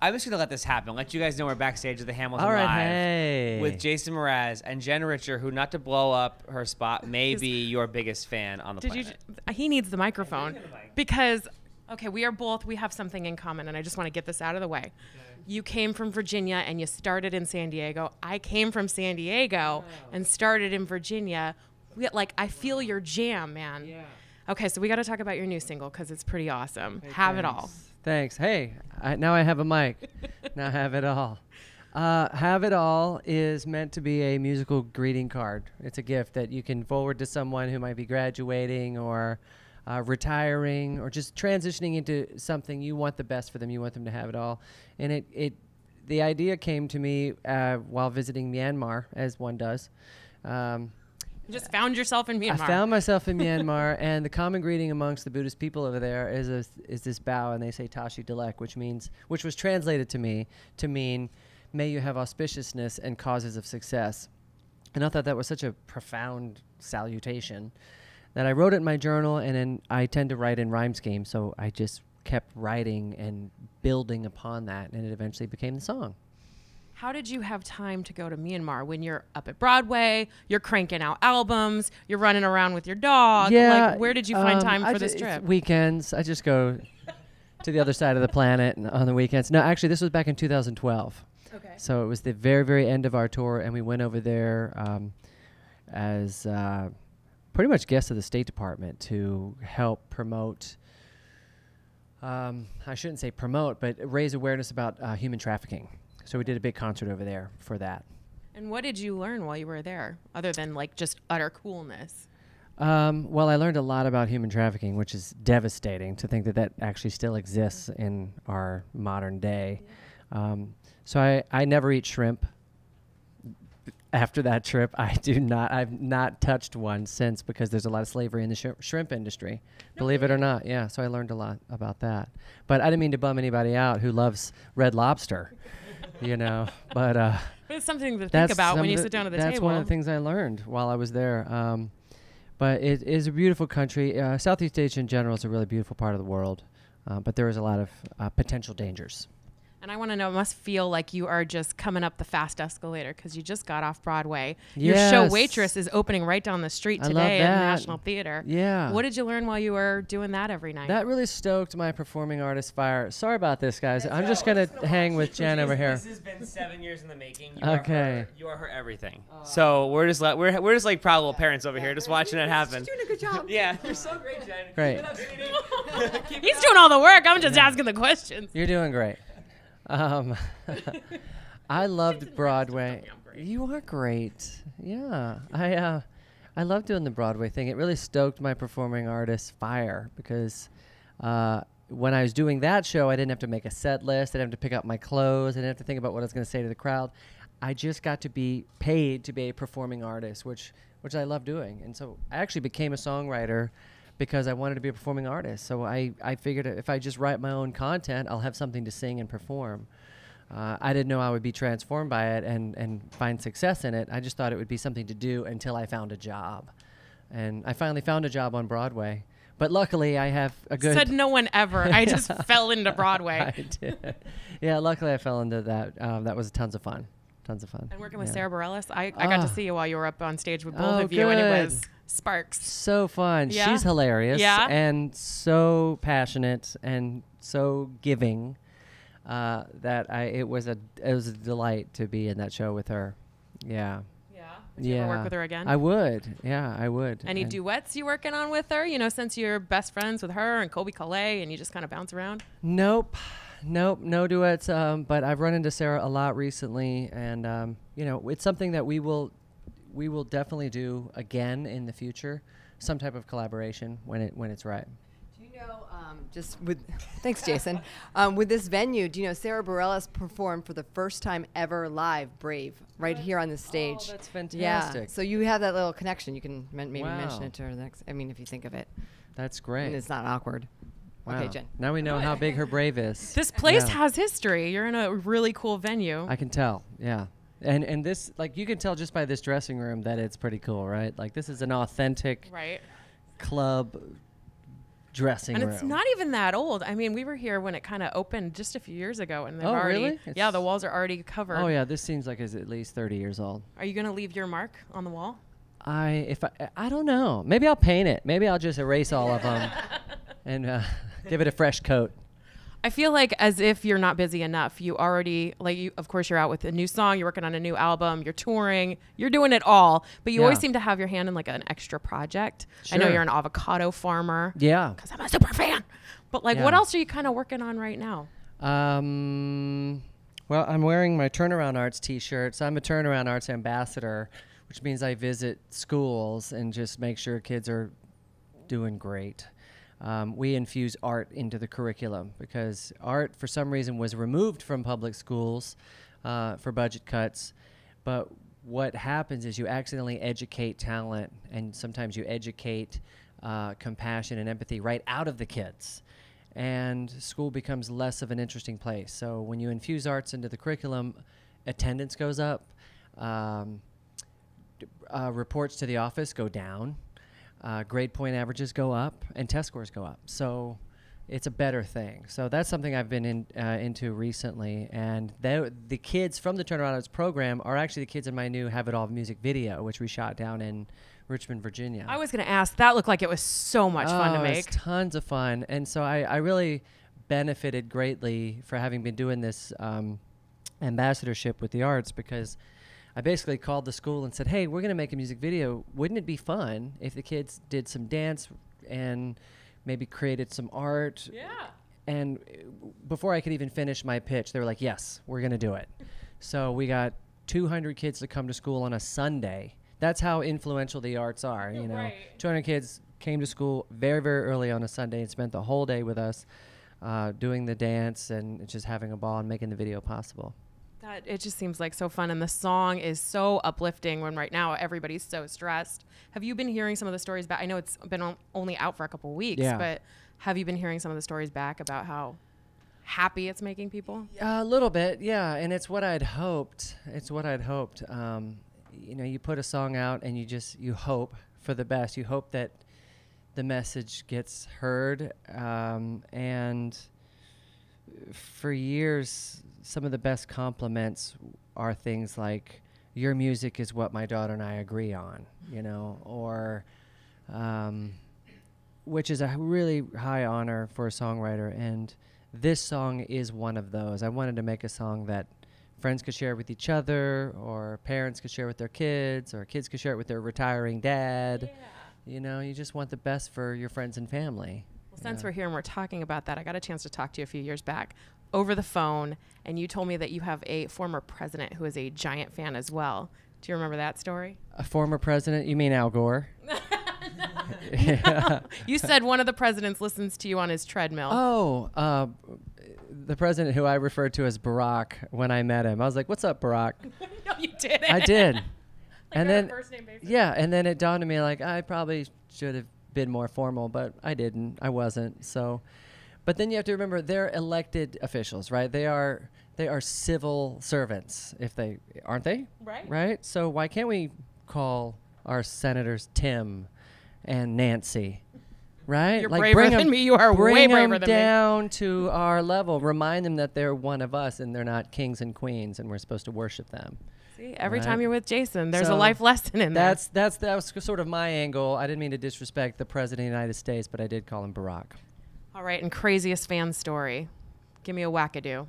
I'm just going to let this happen. Let you guys know we're backstage at the Hamilton All right, Live hey. with Jason Mraz and Jen Richer, who, not to blow up her spot, may be your biggest fan on the planet. He needs the microphone because, okay, we have something in common, and I just want to get this out of the way. Okay. You came from Virginia and you started in San Diego. I came from San Diego and started in Virginia. I feel your jam, man. Yeah. Okay, so we got to talk about your new single because it's pretty awesome. Hey, Have It All. Thanks. Hey, now I have a mic. Now Have It All. Have It All is meant to be a musical greeting card. It's a gift that you can forward to someone who might be graduating or retiring or just transitioning into something. You want the best for them. You want them to have it all. And the idea came to me while visiting Myanmar, as one does. You just found yourself in Myanmar. I found myself in Myanmar, and the common greeting amongst the Buddhist people over there is this bow, and they say Tashi Delek, which was translated to me to mean, may you have auspiciousness and causes of success. And I thought that was such a profound salutation that I wrote it in my journal, and then I tend to write in rhyme scheme, so I just kept writing and building upon that, and it eventually became the song. How did you have time to go to Myanmar when you're up at Broadway, you're cranking out albums, you're running around with your dog? Yeah, where did you find time for this trip? Weekends. I just go to the other side of the planet on the weekends. No, actually, this was back in 2012. Okay. So it was the very, very end of our tour, and we went over there as pretty much guests of the State Department to help promote, I shouldn't say promote, but raise awareness about human trafficking. So we did a big concert over there for that. And what did you learn while you were there, other than just utter coolness? Well, I learned a lot about human trafficking, which is devastating to think that actually still exists in our modern day. Yeah. So I never eat shrimp. After that trip, I've not touched one since, because there's a lot of slavery in the shrimp industry. Believe it or not. Yeah, so I learned a lot about that. But I didn't mean to bum anybody out who loves Red Lobster. But it's something to think about when you sit down at the table. That's one of the things I learned while I was there. But it is a beautiful country. Southeast Asia in general is a really beautiful part of the world, but there is a lot of potential dangers. And I want to know, it must feel like you are just coming up the fast escalator because you just got off Broadway. Yes. Your show Waitress is opening right down the street today at the National Theater. Yeah. What did you learn while you were doing that every night? That really stoked my performing artist fire. Sorry about this, guys. I'm just going to hang with Jen over here. This has been 7 years in the making. You are her everything. So we're just like proud little parents over here, just watching it happen. You're doing a good job. Yeah, you're so great, Jen. Great. Keep it up, He's doing all the work. I'm just asking the questions. You're doing great. I loved Broadway. You are great. Yeah. I love doing the Broadway thing. It really stoked my performing artist fire because when I was doing that show, I didn't have to make a set list. I didn't have to pick up my clothes. I didn't have to think about what I was going to say to the crowd. I just got to be paid to be a performing artist, which I love doing. And so I actually became a songwriter because I wanted to be a performing artist. So I figured if I just write my own content, I'll have something to sing and perform. I didn't know I would be transformed by it and find success in it. I just thought it would be something to do until I found a job. And I finally found a job on Broadway. But luckily, I have a good... Said no one ever. I just fell into Broadway. I did. Yeah, luckily I fell into that. That was tons of fun. Tons of fun. And working with Sara Bareilles, I got to see you while you were up on stage with both of you, and it was sparks. So fun. Yeah? She's hilarious. Yeah? And so passionate and so giving that it was a delight to be in that show with her. Yeah. Yeah. Would you ever work with her again? I would. Yeah, I would. Any duets you working on with her? Since you're best friends with her and Colby Calais, and you just kind of bounce around. Nope, no duets. But I've run into Sara a lot recently, and it's something that we will definitely do again in the future. Some type of collaboration when it's right. Do you know? Thanks, Jason. With this venue, do you know Sara Bareilles performed for the first time ever live Brave right here on the stage? Oh, that's fantastic. Yeah. So you have that little connection. You can maybe Wow. mention it to her next. I mean, if you think of it. That's great. And it's not awkward. Wow. Okay, Jen. Now we know how big her Brave is. This place has history. You're in a really cool venue. I can tell. Yeah. And this, you can tell just by this dressing room that it's pretty cool, right? This is an authentic right club dressing And room. it's not even that old. I mean, we were here when it kind of opened just a few years ago, and they've Oh, already, really? yeah, It's- the walls are already covered. Oh yeah, this seems like it's at least 30 years old. Are you gonna leave your mark on the wall? I don't know. Maybe I'll paint it. Maybe I'll just erase all of them and give it a fresh coat. I feel like as if you're not busy enough. You already, like, you, of course, you're out with a new song, you're working on a new album, you're touring, you're doing it all, but you always Yeah. seem to have your hand in like an extra project. I know Sure. you're an avocado farmer. Yeah. Because I'm a super fan. But like, what Yeah. else are you kind of working on right now? Well, I'm wearing my Turnaround Arts t-shirts. I'm a Turnaround Arts ambassador, which means I visit schools and just make sure kids are doing great. We infuse art into the curriculum because art, for some reason, was removed from public schools for budget cuts. But what happens is you accidentally educate talent, and sometimes you educate compassion and empathy right out of the kids. And school becomes less of an interesting place. So when you infuse arts into the curriculum, attendance goes up, reports to the office go down, grade point averages go up, and test scores go up. So it's a better thing. So that's something I've been into recently. And the kids from the Turnaround Arts program are actually the kids in my new Have It All music video, which we shot down in Richmond, Virginia. I was going to ask, that looked like it was so much fun to make. It's tons of fun. And so I really benefited greatly for having been doing this ambassadorship with the arts, because I basically called the school and said, hey, we're going to make a music video. Wouldn't it be fun if the kids did some dance and maybe created some art? Yeah. And before I could even finish my pitch, they were like, yes, we're going to do it. So we got 200 kids to come to school on a Sunday. That's how influential the arts are, you know. Right. 200 kids came to school very, very early on a Sunday and spent the whole day with us doing the dance and just having a ball and making the video possible. That it just seems like so fun, and the song is so uplifting when right now everybody's so stressed. Have you been hearing some of the stories back? I know it's been only out for a couple weeks, Yeah. but have you been hearing some of the stories back about how happy it's making people? A little bit, yeah, and it's what I'd hoped. You know, you put a song out and you hope for the best. You hope that the message gets heard, and for years, some of the best compliments are things like, your music is what my daughter and I agree on, you know, or which is a really high honor for a songwriter, and this song is one of those. I wanted to make a song that friends could share with each other, or parents could share with their kids, or kids could share it with their retiring dad. Yeah. You know, you just want the best for your friends and family. Well, since we're here and we're talking about that, I got a chance to talk to you a few years back over the phone, and you told me that you have a former president who is a giant fan as well. Do you remember that story? A former president? You mean Al Gore? You said one of the presidents listens to you on his treadmill. Oh, the president who I referred to as Barack when I met him. I was like, "What's up, Barack?" No, you didn't. I did. Like And on a then, first name basis? yeah, and then it dawned on me, like, I probably should have been more formal, but I didn't. I wasn't. So, but then you have to remember, they're elected officials, right? They are civil servants, if they aren't they? Right. Right. So why can't we call our senators Tim and Nancy? Right? You're braver than me. You are way braver Bring them than me. down to our level. Remind them that they're one of us and they're not kings and queens, and we're supposed to worship them. See, every Right. time you're with Jason, there's a So life lesson in there. that was sort of my angle. I didn't mean to disrespect the president of the United States, but I did call him Barack. All right, and craziest fan story. Give me a wackadoo.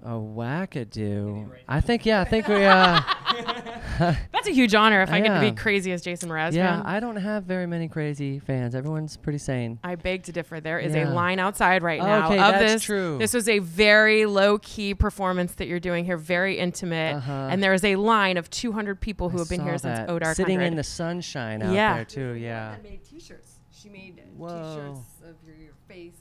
A wackadoo. I think we. That's a huge honor if I get to be Yeah. crazy as Jason Mraz Yeah, fan. I don't have very many crazy fans. Everyone's pretty sane. I beg to differ. There is Yeah. a line outside right now Okay, of that's this. true. This was a very low-key performance that you're doing here, very intimate. Uh-huh. And there is a line of 200 people who I have been saw here since that. O Dark Sitting 100. in the sunshine out Yeah. there too. Yeah, That made T-shirts. She made Whoa. T-shirts of your face.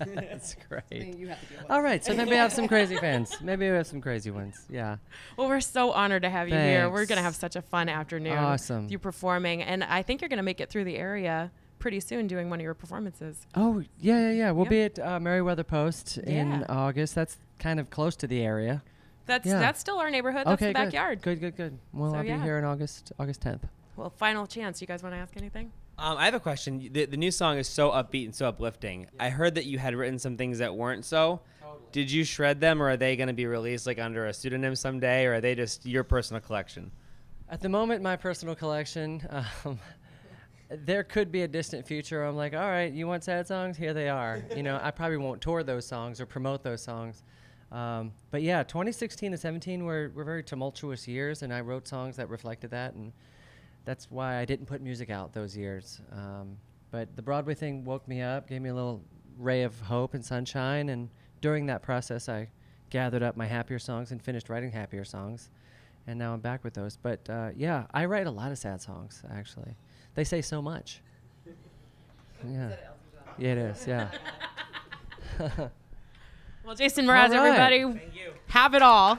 that's great. You have to deal with. All right, so maybe we have some crazy fans. Maybe we have some crazy ones. Yeah. Well, we're so honored to have you here. We're Thanks. going to have such a fun afternoon. Awesome. with you performing. And I think you're going to make it through the area pretty soon doing one of your performances. Oh yeah. We'll Yep. be at Meriwether Post in Yeah. August. That's kind of close to the area. That's still our neighborhood. That's Okay, the backyard. Good. Well, So, I'll be yeah. here on August 10th. Well, final chance. You guys want to ask anything? I have a question. The new song is so upbeat and so uplifting. I heard that you had written some things that weren't so. Totally. Did you shred them, or are they going to be released like under a pseudonym someday, or are they just your personal collection? At the moment, my personal collection. There could be a distant future. I'm like, all right, you want sad songs? Here they are. You know, I probably won't tour those songs or promote those songs. But yeah, 2016 to 17 were very tumultuous years, and I wrote songs that reflected that, and that's why I didn't put music out those years. But the Broadway thing woke me up, gave me a little ray of hope and sunshine, and during that process, I gathered up my happier songs and finished writing happier songs, and now I'm back with those. But yeah, I write a lot of sad songs, actually. They say so much. Yeah. Yeah, it is, yeah. Well, Jason Mraz, All right. everybody, have it all.